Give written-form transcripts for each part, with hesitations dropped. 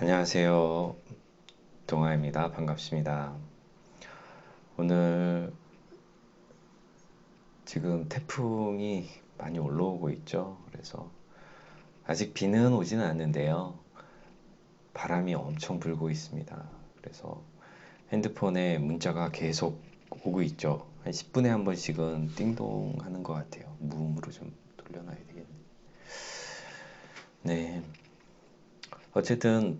안녕하세요. 동아입니다. 반갑습니다. 오늘 지금 태풍이 많이 올라오고 있죠. 그래서 아직 비는 오지는 않는데요. 바람이 엄청 불고 있습니다. 그래서 핸드폰에 문자가 계속 오고 있죠. 한 10분에 한 번씩은 띵동 하는 것 같아요. 무음으로 좀 돌려놔야 되겠네. 네. 어쨌든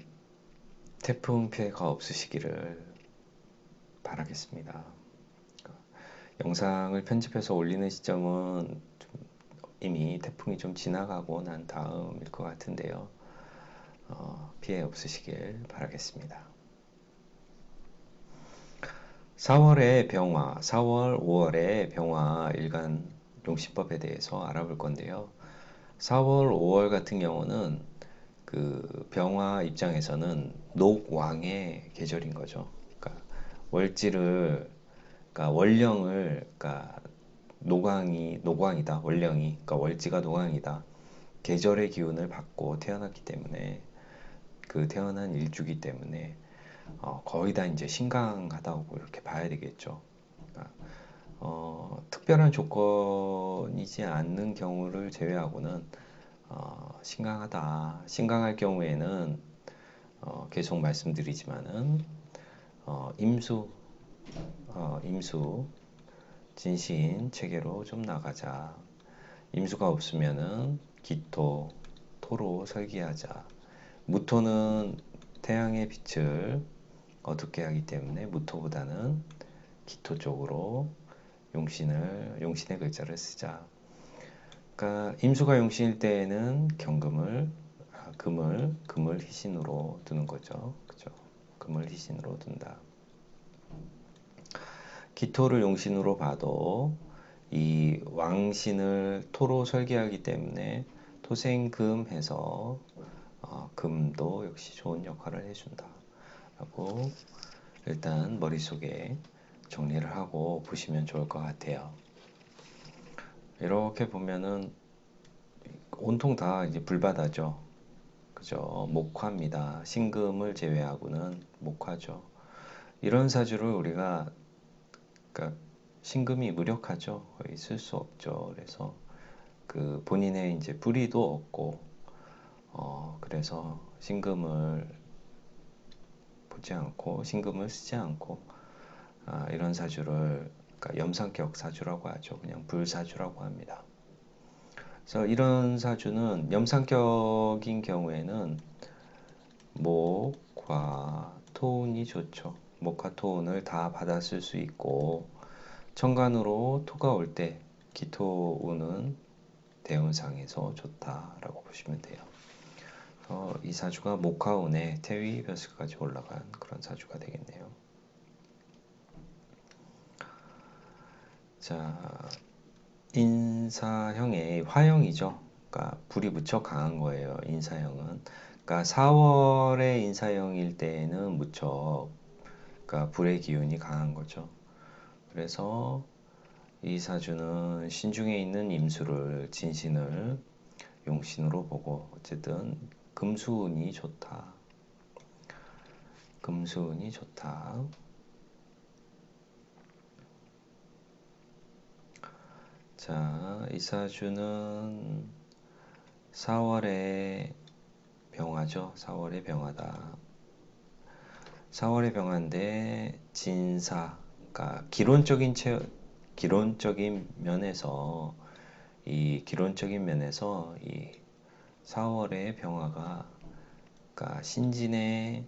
태풍 피해가 없으시기를 바라겠습니다. 영상을 편집해서 올리는 시점은 이미 태풍이 좀 지나가고 난 다음일 것 같은데요. 피해 없으시길 바라겠습니다. 4월의 병화, 4월, 5월의 병화 일간 용신법에 대해서 알아볼 건데요. 4월, 5월 같은 경우는 그 병화 입장에서는 녹왕의 계절인 거죠. 그러니까 월지를, 그러니까 월령을, 그러니까 노광이다. 월령이, 그러니까 월지가 노광이다. 계절의 기운을 받고 태어났기 때문에 그 태어난 일주기 때문에 거의 다 이제 신강하다고 이렇게 봐야 되겠죠. 그러니까 특별한 조건이지 않는 경우를 제외하고는 신강하다. 신강할 경우에는 계속 말씀드리지만은 임수, 임수 진신 체계로 좀 나가자. 임수가 없으면은 기토, 토로 설계하자. 무토는 태양의 빛을 어둡게 하기 때문에 무토보다는 기토 쪽으로 용신의 글자를 쓰자. 그러니까 임수가 용신일 때에는 경금을, 금을 희신으로 두는 거죠. 그죠? 금을 희신으로 둔다. 기토를 용신으로 봐도 이 왕신을 토로 설계하기 때문에 토생금해서 금도 역시 좋은 역할을 해준다 라고 일단 머릿속에 정리를 하고 보시면 좋을 것 같아요. 이렇게 보면은 온통 다 이제 불바다죠. 그죠? 목화입니다. 신금을 제외하고는 목화죠. 이런 사주를 우리가, 그러니까 신금이 무력하죠. 거의 쓸 수 없죠. 그래서 그 본인의 이제 불의도 없고, 그래서 신금을 보지 않고, 신금을 쓰지 않고, 이런 사주를, 그러니까 염상격 사주라고 하죠. 그냥 불사주라고 합니다. 그래서 이런 사주는 염상격인 경우에는 목화, 토운이 좋죠. 목화, 토운을 다 받았을 수 있고, 천간으로 토가 올 때 기토운은 대운상에서 좋다라고 보시면 돼요. 이 사주가 목화운에 태위 벼슬까지 올라간 그런 사주가 되겠네요. 자, 인사형의 화형이죠. 그러니까 불이 무척 강한 거예요. 인사형은. 그러니까 4월의 인사형일 때에는 무척, 그러니까 불의 기운이 강한 거죠. 그래서 이 사주는 신중에 있는 임수를 진신을 용신으로 보고 어쨌든 금수운이 좋다. 금수운이 좋다. 자, 이 사주는 4월에 병화죠. 4월에 병화다. 4월에 병화인데 진사, 그러니까 기론적인 면에서 이 4월의 병화가, 그러니까 신진의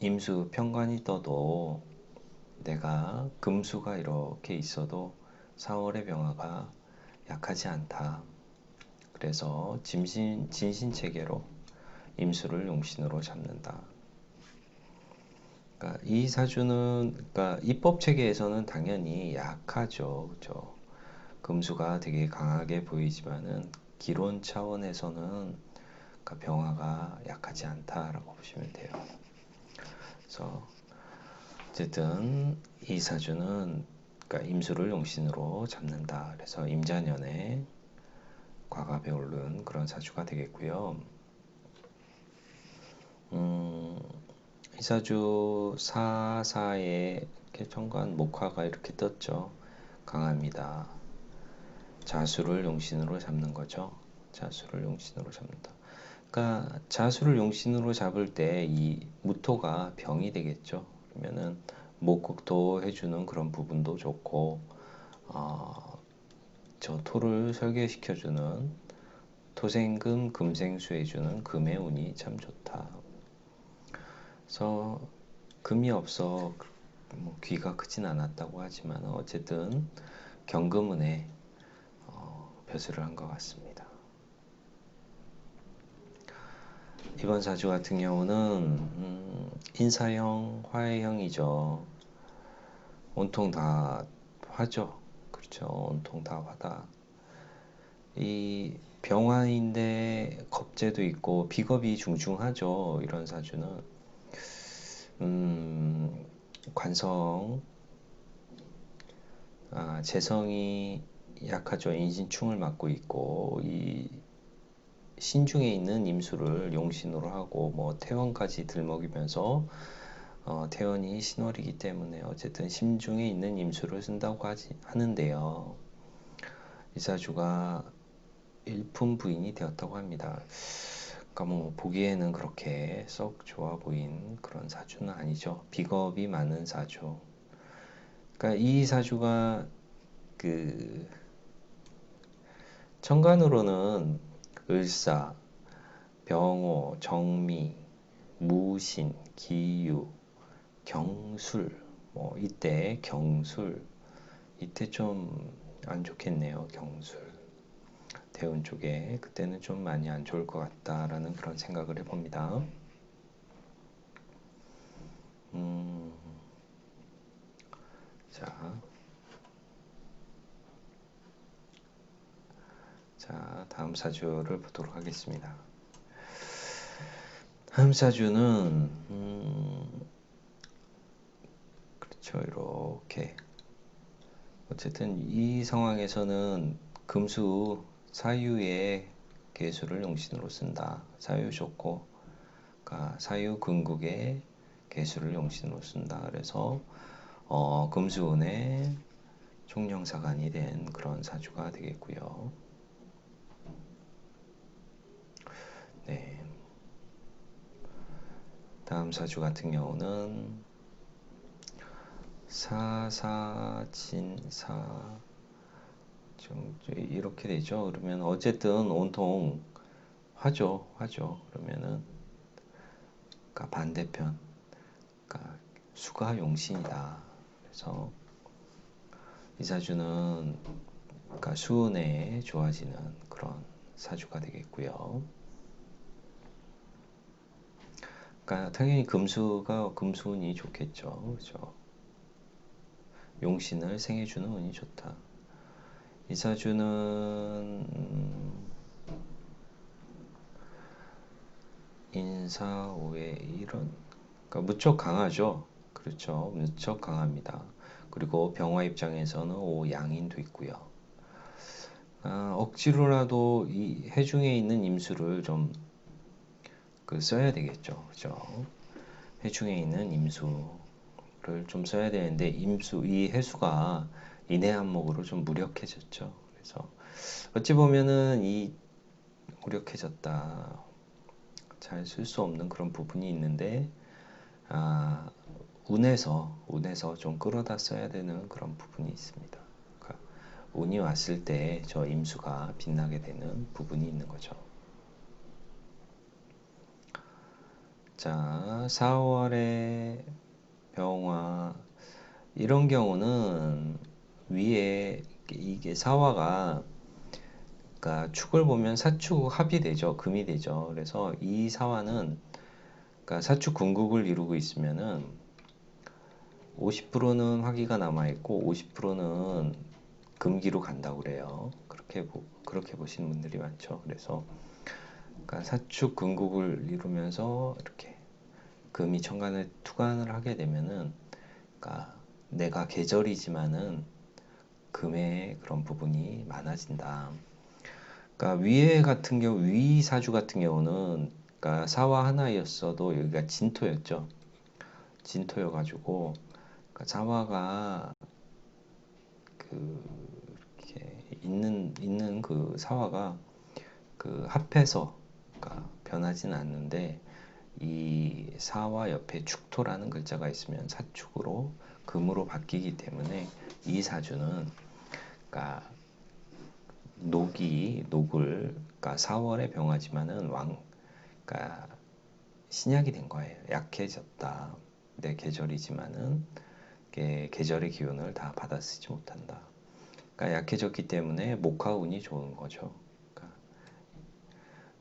임수 편관이 떠도 내가 금수가 이렇게 있어도 4월의 병화가 약하지 않다. 그래서 진신체계로 임수를 용신으로 잡는다. 그러니까 이 사주는, 그러니까 입법 체계에서는 당연히 약하죠. 그렇죠? 금수가 되게 강하게 보이지만은 기론 차원에서는 그러니까 병화가 약하지 않다라고 보시면 돼요. 그래서 어쨌든 이 사주는, 그러니까 임수를 용신으로 잡는다. 그래서 임자년에 과갑에 오른 그런 사주가 되겠고요. 이사주 사사에 이렇게 정관 목화가 이렇게 떴죠. 강합니다. 자수를 용신으로 잡는 거죠. 자수를 용신으로 잡는다. 그러니까 자수를 용신으로 잡을 때 이 무토가 병이 되겠죠. 그러면은 목극토 해주는 그런 부분도 좋고, 저 토를 설계시켜주는 토생금 금생수 해주는 금의 운이 참 좋다. 그래서 금이 없어 뭐 귀가 크진 않았다고 하지만 어쨌든 경금운에 벼슬을 한 것 같습니다. 이번 사주 같은 경우는 인사형, 화해형이죠. 온통 다 화죠. 그렇죠. 온통 다 화다. 이 병화인데 겁재도 있고 비겁이 중중하죠. 이런 사주는 관성, 재성이 약하죠. 인신충을 맡고 있고 이 신중에 있는 임수를 용신으로 하고 뭐 태원까지 들먹이면서 태원이 신월이기 때문에 어쨌든 신중에 있는 임수를 쓴다고 하는데요. 이 사주가 일품 부인이 되었다고 합니다. 그러니까 뭐 보기에는 그렇게 썩 좋아 보인 그런 사주는 아니죠. 비겁이 많은 사주. 그러니까 이 사주가 그 천간으로는 을사, 병호, 정미, 무신, 기유, 경술, 뭐 이때 경술, 이때 좀 안 좋겠네요. 경술. 대운 쪽에 그때는 좀 많이 안 좋을 것 같다라는 그런 생각을 해봅니다. 자, 다음 사주를 보도록 하겠습니다. 다음 사주는 그렇죠. 이렇게 어쨌든 이 상황에서는 금수 사유의 개수를 용신으로 쓴다. 사유 좋고, 그러니까 사유 근국의 개수를 용신으로 쓴다. 그래서 금수운의 총령사관이 된 그런 사주가 되겠고요. 네. 다음 사주 같은 경우는 사사진사 좀 이렇게 되죠. 그러면 어쨌든 온통 화죠. 그러면은 그러니까 반대편, 그러니까 수가 용신이다. 그래서 이 사주는 그러니까 수운에 좋아지는 그런 사주가 되겠고요. 그러니까 당연히 금수운이 좋겠죠. 그렇죠? 용신을 생해주는 운이 좋다. 이 사주는 인사오의 이런, 그러니까 무척 강하죠. 그렇죠. 무척 강합니다. 그리고 병화 입장에서는 양인도 있고요. 억지로라도 이 해중에 있는 임수를 좀 써야 되겠죠. 그죠? 해중에 있는 임수를 좀 써야 되는데 이 해수가 인해한목으로 좀 무력해졌죠. 그래서 어찌 보면은 이 무력해졌다. 잘 쓸 수 없는 그런 부분이 있는데 운에서 좀 끌어다 써야 되는 그런 부분이 있습니다. 그러니까 운이 왔을 때 저 임수가 빛나게 되는 부분이 있는 거죠. 자, 4월에 병화 이런 경우는 위에 이게 사화가 그러니까 축을 보면 사축 합이 되죠. 금이 되죠. 그래서 이 사화는 그러니까 사축 군국을 이루고 있으면은 50%는 화기가 남아 있고 50%는 금기로 간다고 그래요. 그렇게 보시는 분들이 많죠. 그래서 그러니까 사축 근국을 이루면서 이렇게 금이 천간을 투관을 하게 되면은 그러니까 내가 계절이지만은 금의 그런 부분이 많아진다. 그러니까 위 사주 같은 경우는 그러니까 사화 하나였어도 여기가 진토였죠. 진토여가지고 그러니까 사화가 그 이렇게 있는 그 사화가 그 합해서 그러니까 변하진 않는데 이 사화 옆에 축토라는 글자가 있으면 사축으로 금으로 바뀌기 때문에 이 사주는 그러니까 녹을 그러니까 4월에 병하지만은 그러니까 신약이 된 거예요. 약해졌다. 내 계절이지만은 계절의 기운을 다 받아 쓰지 못한다. 그러니까 약해졌기 때문에 목화운이 좋은 거죠. 그러니까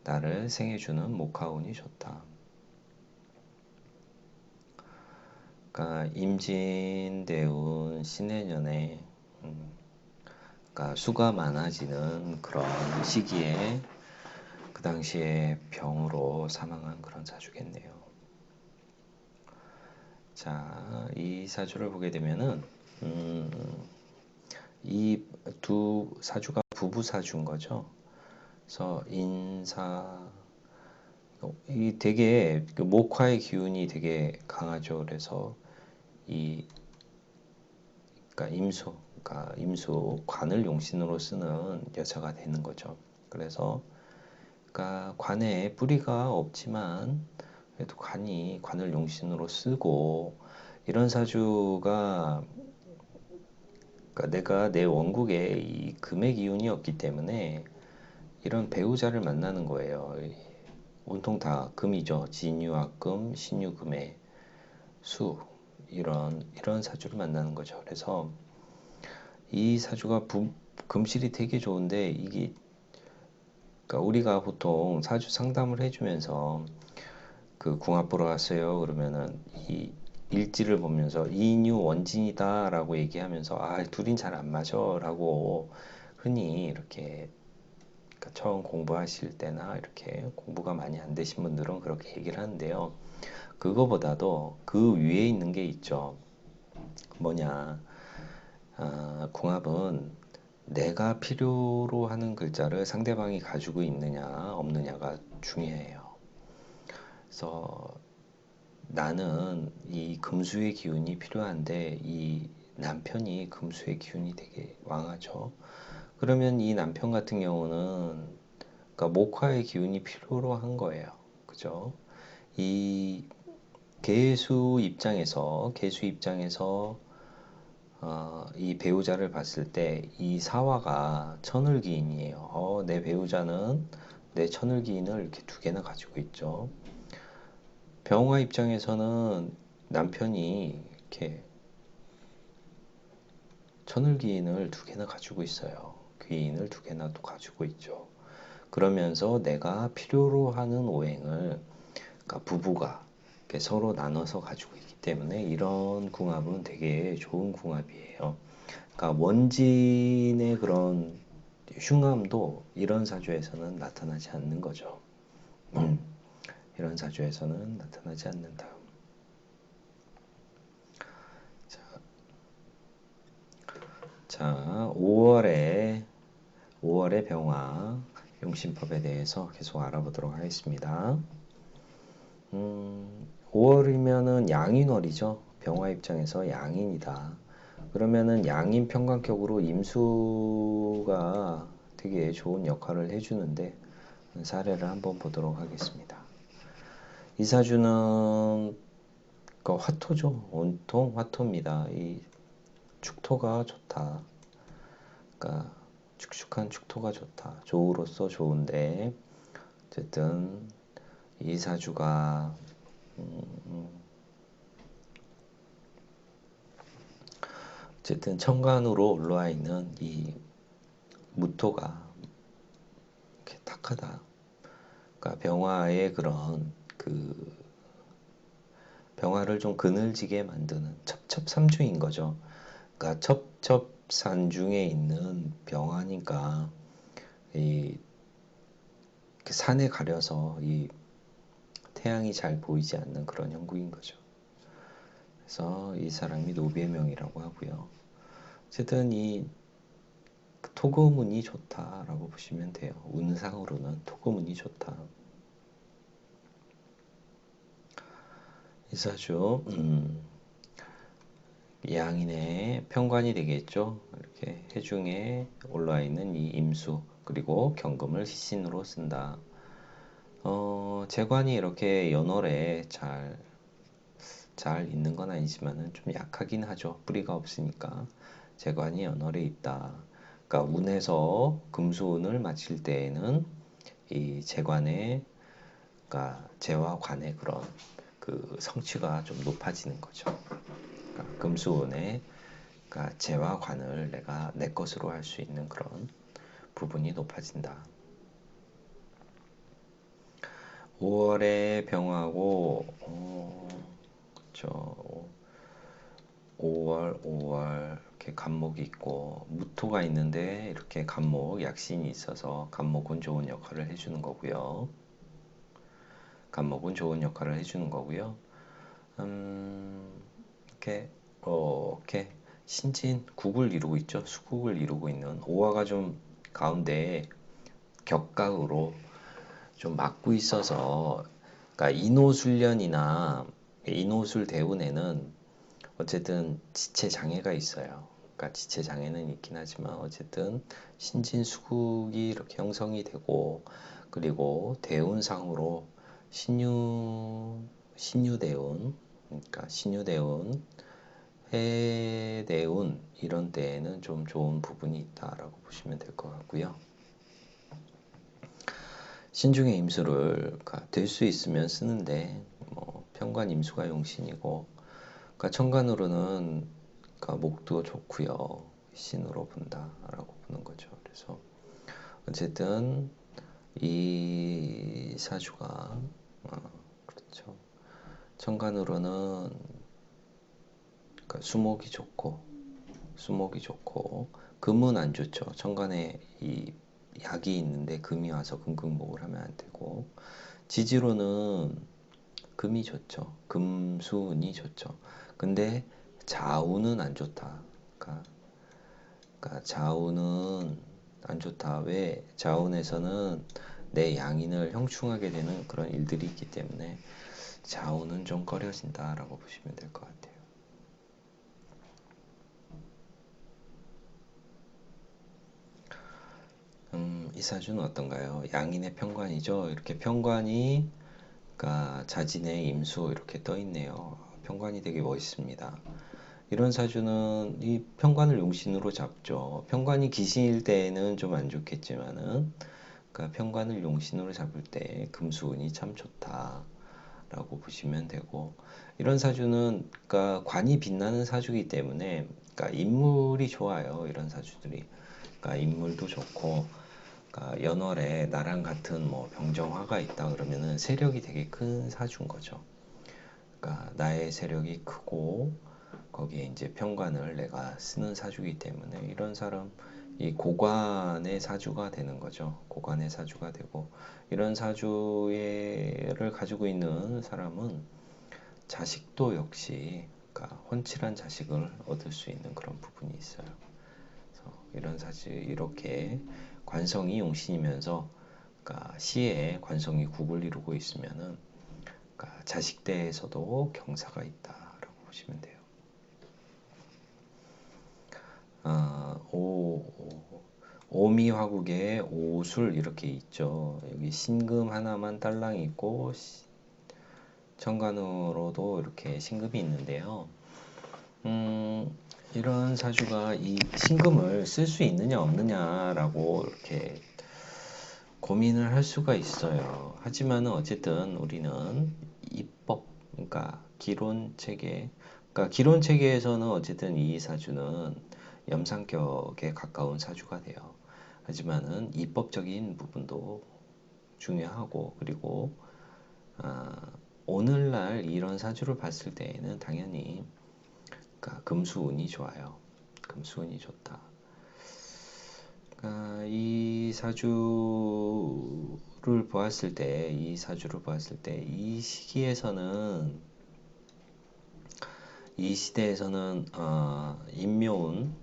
나를 생해주는 목화운이 좋다. 그러니까 임진대운 신해년에 그러니까 수가 많아지는 그런 시기에 그 당시에 병으로 사망한 그런 사주겠네요. 자, 이 사주를 보게 되면은 이 두 사주가 부부 사주인 거죠. 그래서 이 되게 그 목화의 기운이 되게 강하죠. 그래서 이 그러니까 임수 관을 용신으로 쓰는 여자가 되는 거죠. 그래서 그러니까 관에 뿌리가 없지만 그래도 관을 용신으로 쓰고 이런 사주가 그러니까 내가 내 원국에 이 금의 기운이 없기 때문에 이런 배우자를 만나는 거예요. 온통 다 금이죠. 진유화금, 신유금의 수 이런 사주를 만나는 거죠. 그래서 이 사주가 금실이 되게 좋은데 이게 그러니까 우리가 보통 사주 상담을 해주면서 그 궁합 보러 왔어요. 그러면은 이 일지를 보면서 이인유 원진이다라고 얘기하면서 아 둘인 잘 안 맞아라고 흔히 이렇게 그러니까 처음 공부하실 때나 이렇게 공부가 많이 안 되신 분들은 그렇게 얘기를 하는데요. 그거보다도 그 위에 있는 게 있죠. 뭐냐? 궁합은 내가 필요로 하는 글자를 상대방이 가지고 있느냐 없느냐가 중요해요. 그래서 나는 이 금수의 기운이 필요한데 이 남편이 금수의 기운이 되게 왕하죠. 그러면 이 남편 같은 경우는 그러니까 목화의 기운이 필요로 한 거예요. 그죠? 이 개수 입장에서 이 배우자를 봤을 때 이 사화가 천을기인이에요. 내 배우자는 내 천을기인을 이렇게 두 개나 가지고 있죠. 병화 입장에서는 남편이 이렇게 천을기인을 두 개나 가지고 있어요. 귀인을 두 개나 또 가지고 있죠. 그러면서 내가 필요로 하는 오행을 그러니까 부부가 이렇게 서로 나눠서 가지고 있기 때문에 이런 궁합은 되게 좋은 궁합이에요. 그러니까 원진의 그런 흉함도 이런 사주에서는 나타나지 않는 거죠. 이런 사주에서는 나타나지 않는다. 자, 5월의 병화 용신법에 대해서 계속 알아보도록 하겠습니다. 5월이면은 양인월이죠. 병화 입장에서 양인이다. 그러면은 양인 평관격으로 임수가 되게 좋은 역할을 해주는데 사례를 한번 보도록 하겠습니다. 이 사주는 그 화토죠. 온통 화토입니다. 이 축토가 좋다. 그러니까 축축한 축토가 좋다. 조우로서 좋은데 어쨌든 이 사주가 어쨌든 천간으로 올라와 있는 이 무토가 이렇게 탁하다. 그러니까 병화의 그런 그 병화를 좀 그늘지게 만드는 첩첩산중인 거죠. 그러니까 첩첩산중에 있는 병화니까 이 산에 가려서 이 태양이 잘 보이지 않는 그런 형국인 거죠. 그래서 이 사람이 노비의명이라고 하고요. 어쨌든 이 토금운이 좋다라고 보시면 돼요. 운상으로는 토금운이 좋다. 이 사주 양인의 편관이 되겠죠. 이렇게 해중에 올라와 있는 이 임수 그리고 경금을 시신으로 쓴다. 재관이 이렇게 연월에 잘 있는 건 아니지만은 좀 약하긴 하죠. 뿌리가 없으니까 재관이 연월에 있다. 그러니까 운에서 금수운을 맞힐 때에는 이 재관의 그러니까 재와 관의 그런 그 성취가 좀 높아지는 거죠. 그러니까 금수운의 그러니까 재와 관을 내가 내 것으로 할 수 있는 그런 부분이 높아진다. 5월에 병하고 그쵸. 5월 이렇게 간목이 있고 무토가 있는데 이렇게 간목 약신이 있어서 간목은 좋은 역할을 해주는 거고요. 간목은 좋은 역할을 해주는 거고요. 이렇게 신진 국을 이루고 있죠. 수국을 이루고 있는 오화가 좀 가운데 격각으로 좀 막고 있어서 그러니까 인호술련이나 인호술 대운에는 어쨌든 지체 장애가 있어요. 그러니까 지체 장애는 있긴 하지만 어쨌든 신진수국이 이렇게 형성이 되고 그리고 대운상으로 신유대운 그러니까 신유대운 해대운 이런 때에는 좀 좋은 부분이 있다라고 보시면 될 것 같고요. 신중의 임수를 될 수 있으면 쓰는데 뭐 편관 임수가 용신이고 그러니까 천간으로는 그러니까 목도 좋고요. 신으로 본다라고 보는 거죠. 그래서 어쨌든 이 사주가 그렇죠. 천간으로는 그러니까 수목이 좋고 금은 안 좋죠. 천간에 이 약이 있는데 금이 와서 금극목을 하면 안 되고 지지로는 금이 좋죠. 금수운이 좋죠. 근데 좌우는 안 좋다. 그러니까 좌우는 안 좋다. 왜? 좌운에서는 내 양인을 형충하게 되는 그런 일들이 있기 때문에 좌우는 좀 꺼려진다라고 보시면 될 것 같아요. 이 사주는 어떤가요? 양인의 편관이죠. 이렇게 편관이 그러니까 자진의 임수 이렇게 떠 있네요. 편관이 되게 멋있습니다. 이런 사주는 이 편관을 용신으로 잡죠. 편관이 기신일 때는 좀 안 좋겠지만은 그러니까 편관을 용신으로 잡을 때 금수운이 참 좋다라고 보시면 되고 이런 사주는 그러니까 관이 빛나는 사주이기 때문에 그러니까 인물이 좋아요. 이런 사주들이 그러니까 인물도 좋고 그러니까 연월에 나랑 같은 뭐 병정화가 있다 그러면은 세력이 되게 큰 사주인 거죠. 그러니까 나의 세력이 크고 거기에 이제 편관을 내가 쓰는 사주이기 때문에 이런 사람 이 고관의 사주가 되는 거죠. 고관의 사주가 되고 이런 사주를 가지고 있는 사람은 자식도 역시 그러니까 혼칠한 자식을 얻을 수 있는 그런 부분이 있어요. 그래서 이런 사주 이렇게 관성이 용신이면서 그러니까 시에 관성이 국을 이루고 있으면은 그러니까 자식대에서도 경사가 있다라고 보시면 돼요. 오미화국에 오술 이렇게 있죠. 여기 신금 하나만 딸랑 있고 천간으로도 이렇게 신금이 있는데요. 이런 사주가 이 신금을 쓸 수 있느냐 없느냐라고 이렇게 고민을 할 수가 있어요. 하지만은 어쨌든 우리는 입법, 그러니까 기론 체계, 그러니까 기론 체계에서는 어쨌든 이 사주는 염상격에 가까운 사주가 돼요. 하지만은 입법적인 부분도 중요하고 그리고 오늘날 이런 사주를 봤을 때에는 당연히 그러니까 금수운이 좋아요. 금수운이 좋다. 이 사주를 보았을 때, 이 시기에서는, 이 시대에서는, 인묘운,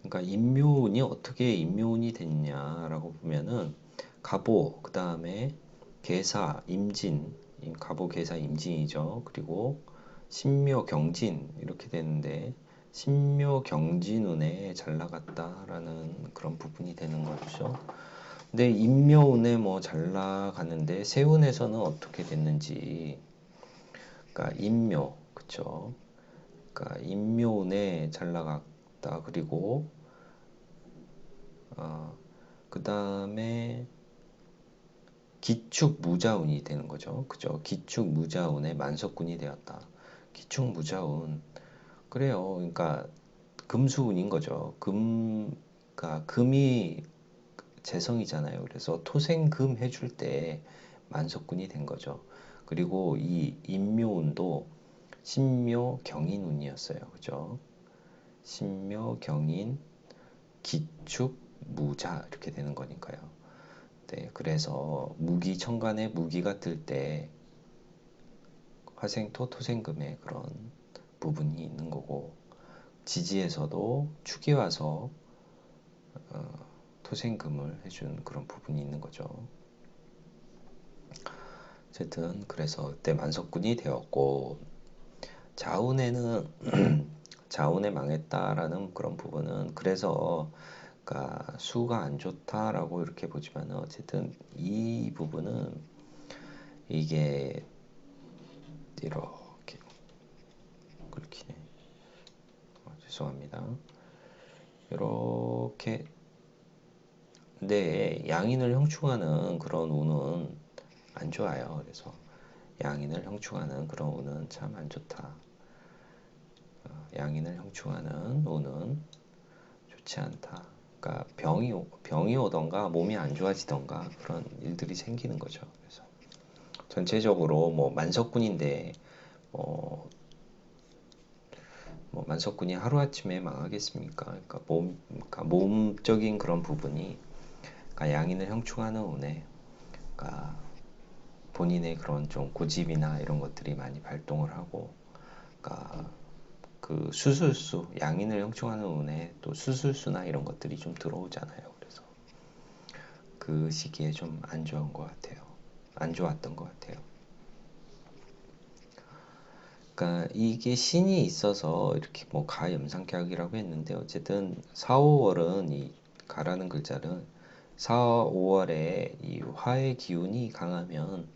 그러니까 인묘운이 어떻게 인묘운이 됐냐라고 보면은, 갑오, 그 다음에 계사, 임진, 갑오개사 임진이죠. 그리고 신묘경진 이렇게 되는데 신묘경진운에 잘 나갔다라는 그런 부분이 되는 거죠. 근데 임묘운에 뭐 잘 나가는데 세운에서는 어떻게 됐는지, 그러니까 임묘, 그쵸? 그러니까 임묘운에 잘 나갔다. 그리고 그 다음에 기축무자운이 되는 거죠. 그죠? 기축무자운에 만석군이 되었다. 기축무자운. 그래요. 그러니까 금수운인 거죠. 그러니까 금이 재성이잖아요. 그래서 토생금 해줄 때 만석군이 된 거죠. 그리고 이 임묘운도 신묘경인운이었어요. 그죠? 신묘경인 기축무자 이렇게 되는 거니까요. 네, 그래서 무기천간에 무기가 뜰 때 화생토 토생금의 그런 부분이 있는 거고, 지지에서도 축이 와서 토생금을 해준 그런 부분이 있는 거죠. 어쨌든 그래서 그때 만석군이 되었고, 자운에는 자운에 망했다라는 그런 부분은, 그래서 그러니까 수가 안 좋다라고 이렇게 보지만 어쨌든 이 부분은 이게 이렇게 긁히네. 죄송합니다. 이렇게 네, 양인을 형충하는 그런 운은 안 좋아요. 그래서 양인을 형충하는 그런 운은 참 안 좋다. 양인을 형충하는 운은 좋지 않다. 그러니까 병이 오던가 몸이 안 좋아지던가 그런 일들이 생기는 거죠. 그래서 전체적으로 뭐 만석군인데 뭐 만석군이 하루아침에 망하겠습니까? 그러니까 몸적인 그런 부분이, 그러니까 양인을 형충하는 운에, 그러니까 본인의 그런 좀 고집이나 이런 것들이 많이 발동을 하고, 그러니까 그 수술수, 양인을 형충하는 운에 또 수술수나 이런 것들이 좀 들어오잖아요. 그래서 그 시기에 좀 안 좋은 것 같아요. 안 좋았던 것 같아요. 그러니까 이게 신이 있어서 이렇게 뭐 가염상격이라고 했는데, 어쨌든 4, 5월은 이 가라는 글자는 4, 5월에 이 화의 기운이 강하면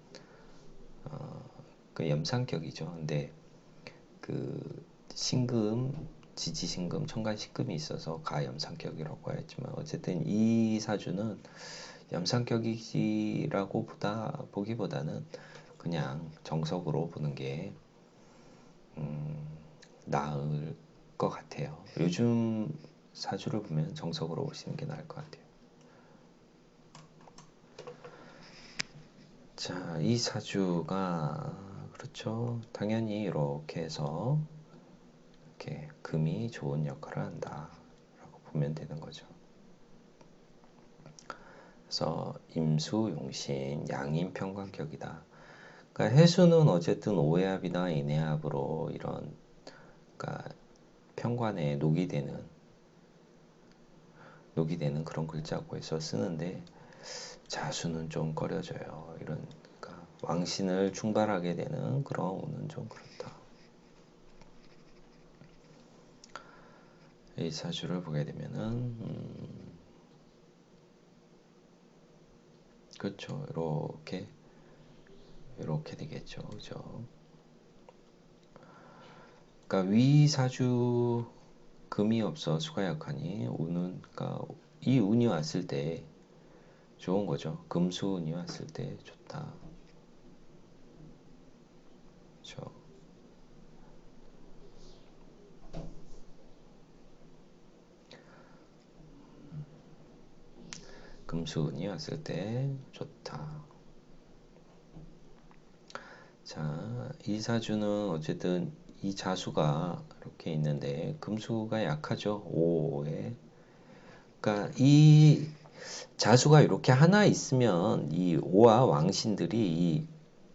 그 염상격이죠. 근데 그 신금, 지지신금, 천간신금이 있어서 가염상격이라고 했지만, 어쨌든 이 사주는 염상격이라고 보기보다는 그냥 정석으로 보는 게 나을 것 같아요. 요즘 사주를 보면 정석으로 보시는 게 나을 것 같아요. 자, 이 사주가 그렇죠. 당연히 이렇게 해서 이렇게 금이 좋은 역할을 한다라고 보면 되는 거죠. 그래서 임수, 용신, 양인, 평관격이다. 그러니까 해수는 어쨌든 오해합이나 인해합으로 이런, 그러니까 평관에 녹이 되는 그런 글자고 해서 쓰는데, 자수는 좀 꺼려져요. 이런, 그러니까 왕신을 충발하게 되는 그런 운은 좀 그렇다. 이 사주를 보게 되면은 그렇죠. 이렇게 되겠죠. 그죠? 그러니까 위 사주 금이 없어 수가 약하니 운은, 그러니까 이 운이 왔을 때 좋은 거죠. 금수운이 왔을 때 좋다. 그렇죠. 금수운이 왔을 때 좋다. 자, 이 사주는 어쨌든 이 자수가 이렇게 있는데 금수가 약하죠. 5에. 그러니까 이 자수가 이렇게 하나 있으면 이 5와 왕신들이 이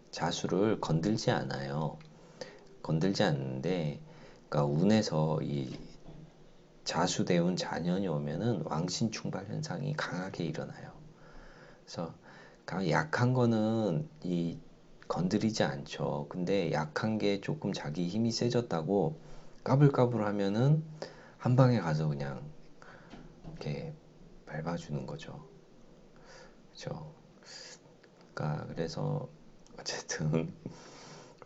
자수를 건들지 않아요. 건들지 않는데, 그러니까 운에서 이 자수대운 잔연이 오면은 왕신 충발 현상이 강하게 일어나요. 그래서 약한 거는 이 건드리지 않죠. 근데 약한 게 조금 자기 힘이 세졌다고 까불까불 하면은 한 방에 가서 그냥 이렇게 밟아주는 거죠. 그죠? 그러니까 그래서 어쨌든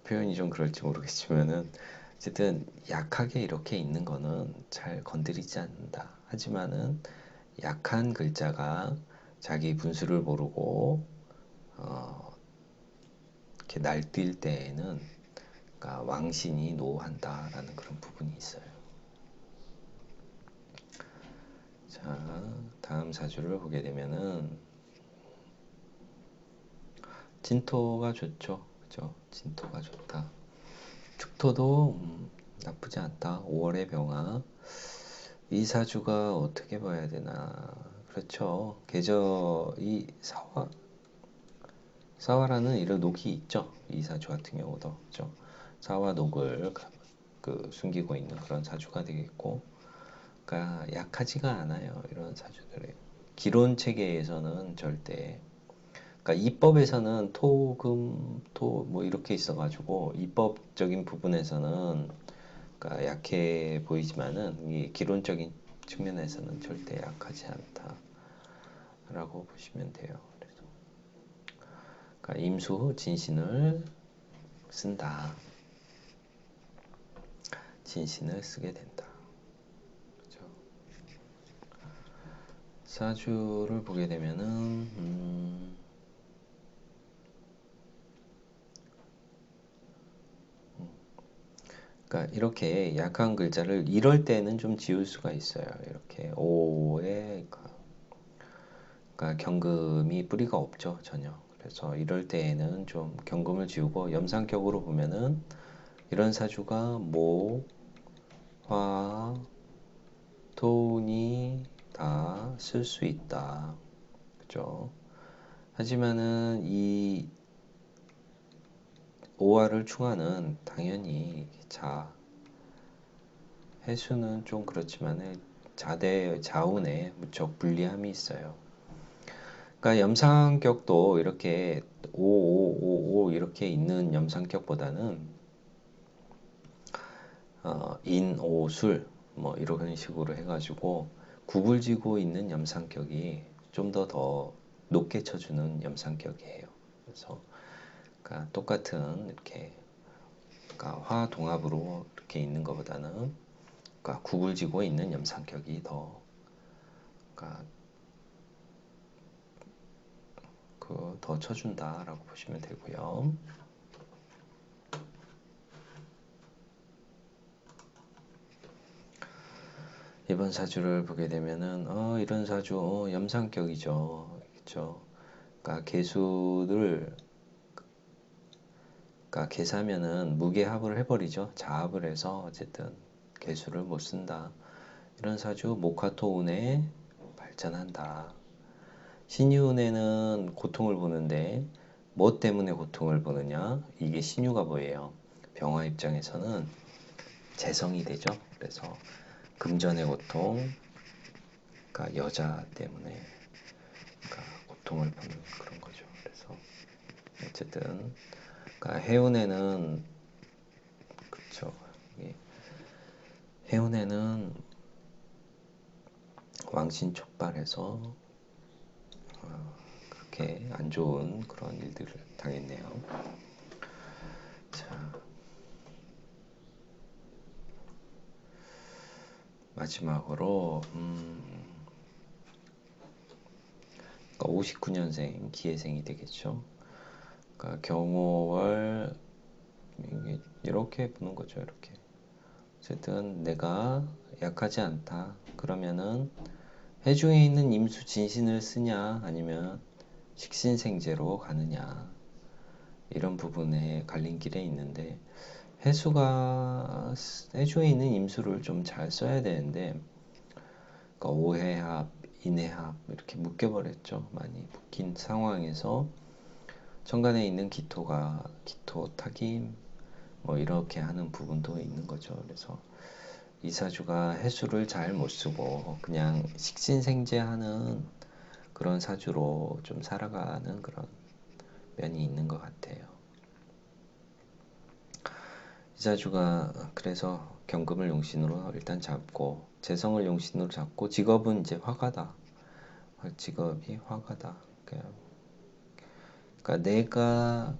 표현이 좀 그럴지 모르겠지만은 어쨌든 약하게 이렇게 있는 거는 잘 건드리지 않는다. 하지만은 약한 글자가 자기 분수를 모르고 이렇게 날뛸 때에는 그러니까 왕신이 노한다라는 그런 부분이 있어요. 자, 다음 사주를 보게 되면은 진토가 좋죠. 그죠? 진토가 좋다. 축토도 나쁘지 않다. 5월의 병화. 이 사주가 어떻게 봐야 되나? 그렇죠. 계절이 사화라는 이런 녹이 있죠. 이 사주 같은 경우도 그렇죠. 사화 녹을 숨기고 있는 그런 사주가 되겠고, 그러니까 약하지가 않아요. 이런 사주들이. 기론 체계에서는 절대. 그러니까 이법에서는 토금 토 뭐 이렇게 있어가지고 이법적인 부분에서는 그러니까 약해 보이지만은 이 기론적인 측면에서는 절대 약하지 않다라고 보시면 돼요. 그래서 그러니까 임수 진신을 쓴다. 진신을 쓰게 된다. 그죠? 사주를 보게 되면은 그러니까 이렇게 약한 글자를 이럴 때는 좀 지울 수가 있어요. 이렇게 오에 그러니까 경금이 뿌리가 없죠, 전혀. 그래서 이럴 때에는 좀 경금을 지우고 염상격으로 보면은 이런 사주가 모, 화, 토니 다 쓸 수 있다. 그죠? 하지만은 이 오화를 충하는 당연히 해수는 좀 그렇지만은 자대 자운에 무척 불리함이 있어요. 그러니까 염상격도 이렇게 5555 이렇게 있는 염상격보다는 인오술 뭐 이런 식으로 해가지고 구불지고 있는 염상격이 좀 더 높게 쳐주는 염상격이에요. 그래서 그러니까 똑같은 이렇게 그러니까 화동합으로 이렇게 있는 것보다는 그러니까 구불지고 있는 염상격이 그러니까 더 쳐준다라고 보시면 되고요. 이번 사주를 보게 되면은 이런 사주 염상격이죠. 그렇죠? 그러니까 개수를 그러니까 개사면은 무게합을 해버리죠. 자합을 해서 어쨌든 개수를 못 쓴다. 이런 사주 목화토운에 발전한다. 신유운에는 고통을 보는데 뭐 때문에 고통을 보느냐? 이게 신유가 뭐예요? 병화 입장에서는 재성이 되죠. 그래서 금전의 고통, 그러니까 여자 때문에 그러니까 고통을 받는 그런 거죠. 그래서 어쨌든 그러니까 해운에는 그렇죠. 해운에는 왕신 촉발해서 그렇게 안 좋은 그런 일들을 당했네요. 자, 마지막으로 그러니까 59년생 기해생이 되겠죠. 그러니까 경호월 이렇게 보는 거죠. 이렇게. 어쨌든 내가 약하지 않다. 그러면은 해중에 있는 임수 진신을 쓰냐 아니면 식신생제로 가느냐 이런 부분에 갈린 길에 있는데 해중에 있는 임수를 좀 잘 써야 되는데 그러니까 오해합, 인해합 이렇게 묶여버렸죠. 많이 묶인 상황에서 천간에 있는 기토 타김 뭐 이렇게 하는 부분도 있는 거죠. 그래서 이 사주가 해수를 잘 못 쓰고 그냥 식신생제하는 그런 사주로 좀 살아가는 그런 면이 있는 것 같아요. 이 사주가 그래서 경금을 용신으로 일단 잡고 재성을 용신으로 잡고 직업은 이제 화가다. 직업이 화가다. 그러니까 내가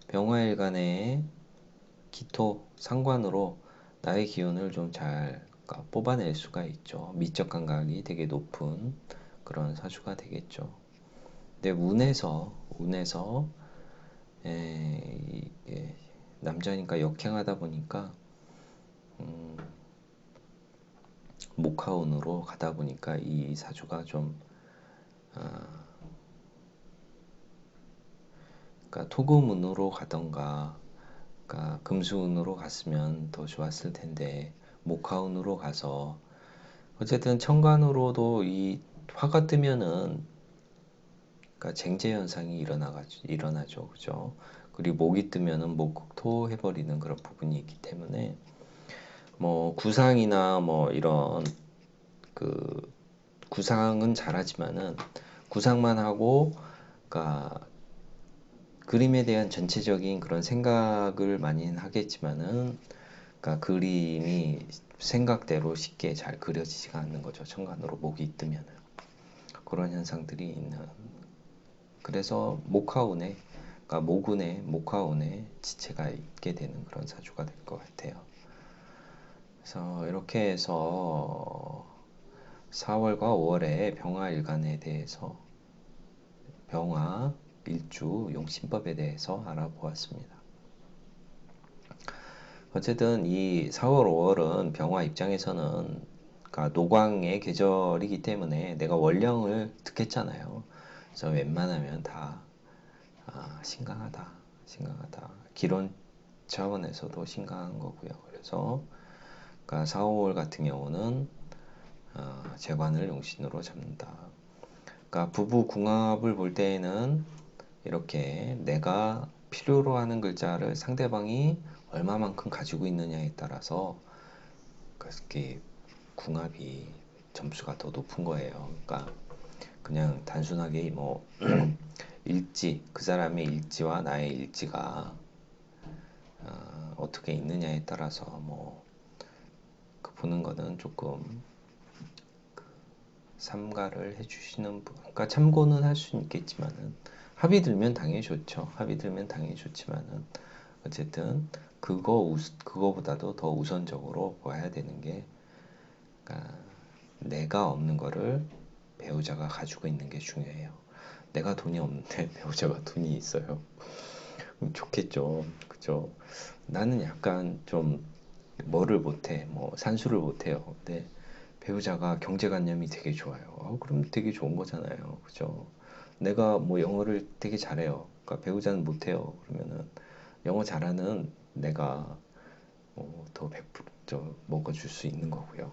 병화일간의 기토 상관으로 나의 기운을 좀 잘 뽑아낼 수가 있죠. 미적 감각이 되게 높은 그런 사주가 되겠죠. 근데 운에서 이게 남자니까 역행하다 보니까 목화운으로 가다 보니까 이 사주가 좀 그러니까 토금운으로 가던가 그러니까 금수운으로 갔으면 더 좋았을 텐데 목화운으로 가서 어쨌든 천간으로도 이 화가 뜨면은 그러니까 쟁제 현상이 일어나죠, 그죠? 그리고 목이 뜨면은 목토 해버리는 그런 부분이 있기 때문에 뭐 구상이나 뭐 이런 그 구상은 잘하지만은 구상만 하고 그러니까 그림에 대한 전체적인 그런 생각을 많이 하겠지만은 그러니까 그림이 생각대로 쉽게 잘 그려지지가 않는 거죠. 천간으로 목이 뜨면은 그런 현상들이 있는. 그래서 목화운에 그러니까 모군에 목화운에 지체가 있게 되는 그런 사주가 될 것 같아요. 그래서 이렇게 해서 4월과 5월에 병화일간에 대해서 병화, 일주, 용신법에 대해서 알아보았습니다. 어쨌든 이 4월, 5월은 병화 입장에서는 그러니까 노광의 계절이기 때문에 내가 월령을 듣겠잖아요. 그래서 웬만하면 다 신강하다. 기론 차원에서도 신강한 거고요. 그래서 그러니까 4, 5월 같은 경우는 재관을 용신으로 잡는다. 그러니까 부부 궁합을 볼 때에는 이렇게 내가 필요로 하는 글자를 상대방이 얼마만큼 가지고 있느냐에 따라서 그렇게 궁합이 점수가 더 높은 거예요. 그러니까 그냥 단순하게 뭐 일지, 그 사람의 일지와 나의 일지가 어떻게 있느냐에 따라서 뭐 보는 거는 조금 삼가를 해주시는 분, 그러니까 참고는 할 수는 있겠지만은 합이 들면 당연히 좋죠. 합이 들면 당연히 좋지만은 어쨌든 그거보다도 더 우선적으로 봐야 되는 게 그러니까 내가 없는 거를 배우자가 가지고 있는 게 중요해요. 내가 돈이 없는데 배우자가 돈이 있어요. 좋겠죠. 그죠? 나는 약간 좀 뭐를 못해. 뭐 산수를 못해요. 근데 배우자가 경제관념이 되게 좋아요. 그럼 되게 좋은 거잖아요. 그죠? 내가 뭐 영어를 되게 잘해요. 그러니까 배우자는 못해요. 그러면은 영어 잘하는 내가 뭐더 100% 먹어줄 수 있는 거고요.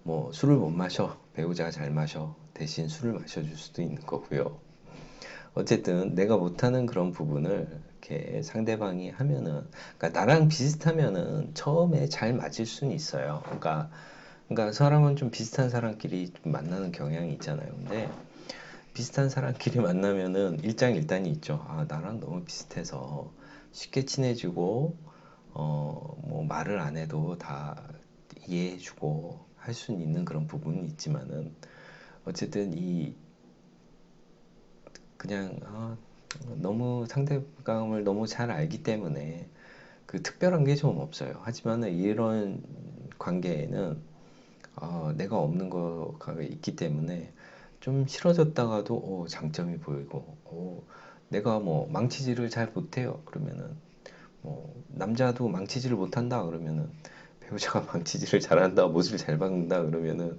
뭐 술을 못 마셔. 배우자가 잘 마셔. 대신 술을 마셔줄 수도 있는 거고요. 어쨌든 내가 못하는 그런 부분을 이렇게 상대방이 하면은, 그러니까 나랑 비슷하면은 처음에 잘 맞을 수는 있어요. 그러니까 사람은 좀 비슷한 사람끼리 좀 만나는 경향이 있잖아요. 근데 비슷한 사람끼리 만나면은 일장일단이 있죠. 나랑 너무 비슷해서 쉽게 친해지고, 뭐 말을 안 해도 다 이해해주고 할 수는 있는 그런 부분은 있지만은 어쨌든 그냥 너무 상대방을 너무 잘 알기 때문에 그 특별한 게 좀 없어요. 하지만은 이런 관계에는 내가 없는 거가 있기 때문에 좀 싫어졌다가도 장점이 보이고 내가 뭐 망치질을 잘 못해요. 그러면은 뭐 남자도 망치질을 못한다 그러면은 배우자가 망치질을 잘한다, 못을 잘 박는다 그러면은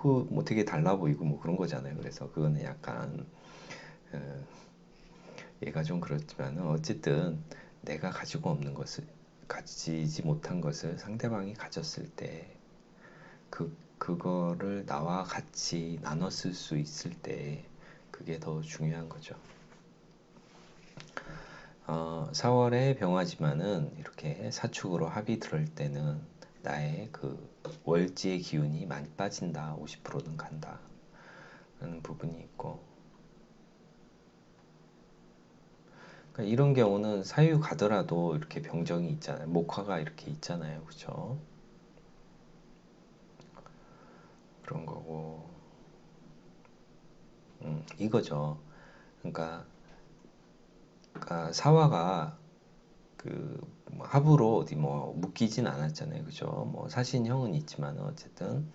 그 뭐 되게 달라 보이고 뭐 그런 거잖아요. 그래서 그거는 약간 어, 얘가 좀 그렇지만 어쨌든 내가 가지고 없는 것을 가지지 못한 것을 상대방이 가졌을 때 그거를 나와 같이 나눠 쓸 수 있을 때 그게 더 중요한 거죠. 4월에 병화지만은 이렇게 사축으로 합이 들을 때는 나의 그 월지의 기운이 많이 빠진다. 50%는 간다. 라는 부분이 있고 그러니까 이런 경우는 사유 가더라도 이렇게 병정이 있잖아요. 목화가 이렇게 있잖아요. 그죠? 그런 거고, 이거죠. 그러니까, 사화가 뭐 합으로 어디 뭐 묶이진 않았잖아요. 그죠? 뭐 사신형은 있지만 어쨌든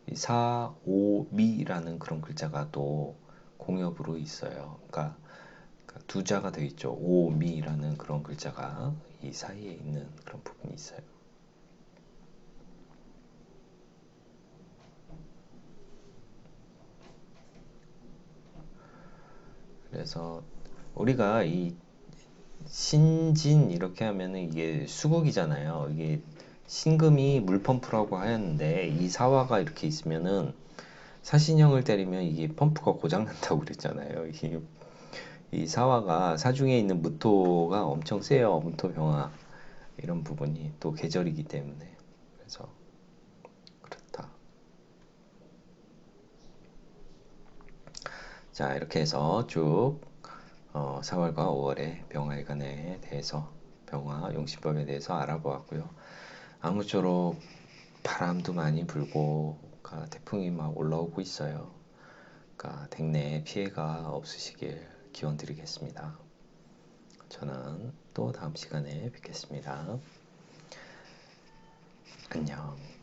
이 사, 오, 미라는 그런 글자가 또 공엽으로 있어요. 그러니까 두 자가 되어 있죠. 오, 미라는 그런 글자가 이 사이에 있는 그런 부분이 있어요. 그래서 우리가 이 신진 이렇게 하면은 이게 수국이잖아요. 이게 신금이 물펌프라고 하였는데 이 사화가 이렇게 있으면은 사신형을 때리면 이게 펌프가 고장난다고 그랬잖아요. 이 사화가 사중에 있는 무토가 엄청 세요. 무토병화 이런 부분이 또 계절이기 때문에 그래서 그렇다. 자 이렇게 해서 쭉 4월과 5월의 병화일간에 대해서 병화 용신법에 대해서 알아보았고요. 아무쪼록 바람도 많이 불고 태풍이 막 올라오고 있어요. 그러니까 댁내에 피해가 없으시길 기원드리겠습니다. 저는 또 다음 시간에 뵙겠습니다. 안녕.